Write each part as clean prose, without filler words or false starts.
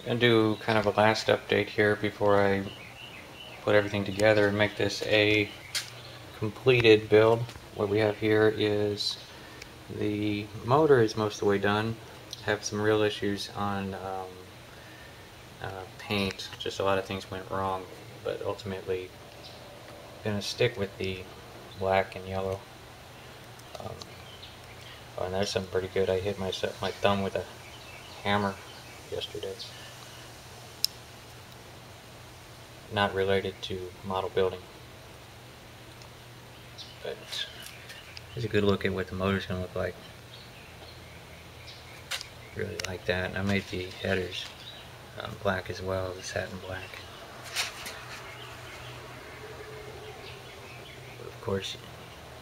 Gonna do kind of a last update here before I put everything together and make this a completed build. What we have here is the motor is most of the way done. Have some real issues on paint. Just a lot of things went wrong, but ultimately gonna stick with the black and yellow. Oh, and there's something pretty good. I hit my thumb with a hammer yesterday. Not related to model building, but here's a good look at what the motor's going to look like. Really like that. And I made the headers black as well, the satin black. But of course,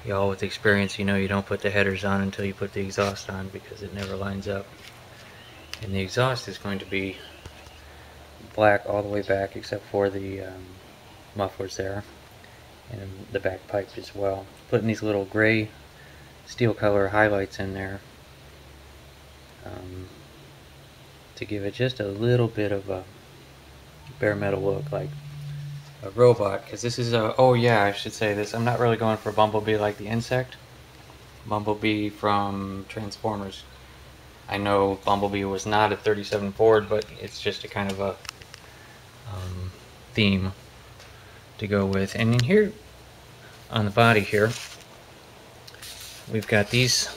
y'all with experience, you know you don't put the headers on until you put the exhaust on because it never lines up. And the exhaust is going to be black all the way back except for the mufflers there and the back pipe as well. Putting these little gray steel color highlights in there to give it just a little bit of a bare metal look, like a robot. Because this is a, oh yeah, I should say this, I'm not really going for Bumblebee like the insect. Bumblebee from Transformers. I know Bumblebee was not a 37 Ford, but it's just a kind of a theme to go with. And in here on the body here we've got these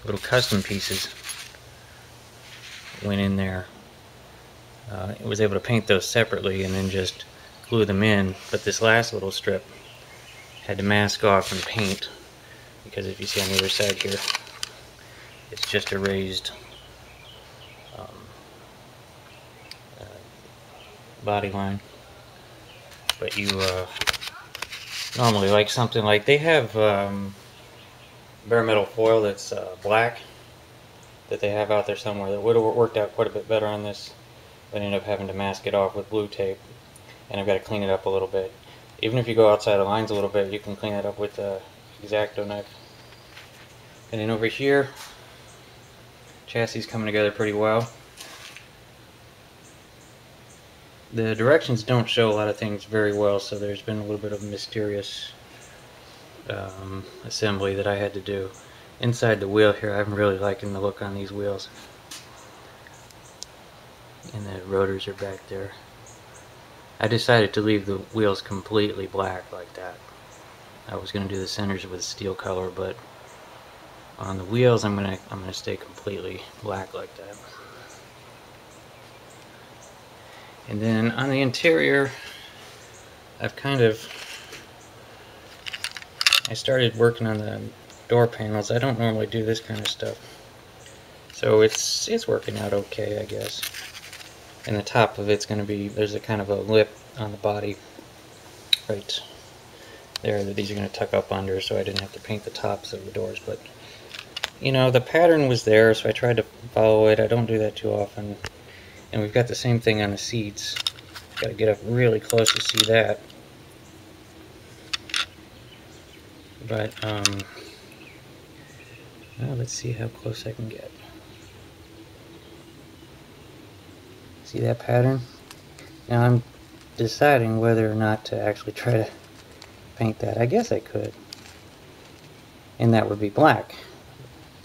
little custom pieces went in there. I was able to paint those separately and then just glue them in, but this last little strip had to mask off and paint because if you see on the other side here, it's just a raised body line. But you normally like something like, they have bare metal foil that's black that they have out there somewhere that would have worked out quite a bit better on this, but I ended up having to mask it off with blue tape, and I've got to clean it up a little bit. Even if you go outside the lines a little bit, you can clean it up with a X-Acto knife. And then over here, chassis is coming together pretty well. The directions don't show a lot of things very well, so there's been a little bit of mysterious assembly that I had to do. Inside the wheel here, I'm really liking the look on these wheels. And the rotors are back there. I decided to leave the wheels completely black like that. I was going to do the centers with steel color, but on the wheels I'm gonna stay completely black like that. And then on the interior, I started working on the door panels. I don't normally do this kind of stuff, so it's working out okay, I guess. And the top of it's going to be, there's a kind of a lip on the body right there that these are going to tuck up under, so I didn't have to paint the tops of the doors. But you know, the pattern was there, so I tried to follow it. I don't do that too often. And we've got the same thing on the seats. Got to get up really close to see that. But well, let's see how close I can get. See that pattern? Now I'm deciding whether or not to actually try to paint that. I guess I could. And that would be black.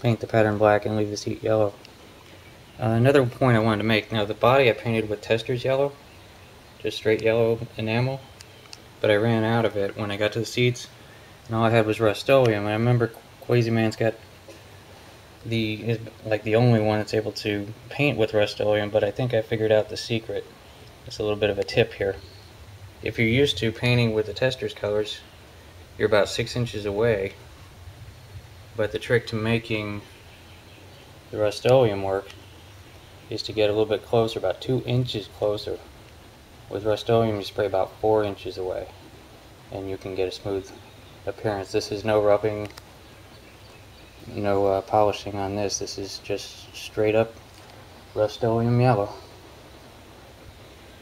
Paint the pattern black and leave the seat yellow. Another point I wanted to make, now the body I painted with Testors yellow, just straight yellow enamel, but I ran out of it when I got to the seats, and all I had was Rust-Oleum. And I remember Quasiman's got is like the only one that's able to paint with Rust-Oleum, but I think I figured out the secret. It's a little bit of a tip here. If you're used to painting with the Testors colors, you're about 6 inches away, but the trick to making the Rust-Oleum work is to get a little bit closer, about 2 inches closer. With Rust-Oleum you spray about 4 inches away and you can get a smooth appearance. This is no rubbing, no polishing on this. This is just straight up Rust-Oleum yellow.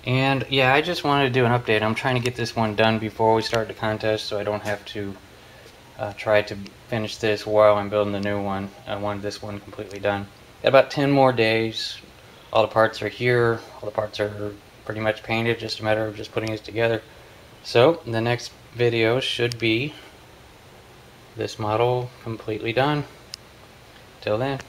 And yeah, I just wanted to do an update. I'm trying to get this one done before we start the contest so I don't have to try to finish this while I'm building the new one. I wanted this one completely done. Got about 10 more days All the parts are here. All the parts are pretty much painted, just a matter of just putting it together. So the next video should be this model completely done. Till then.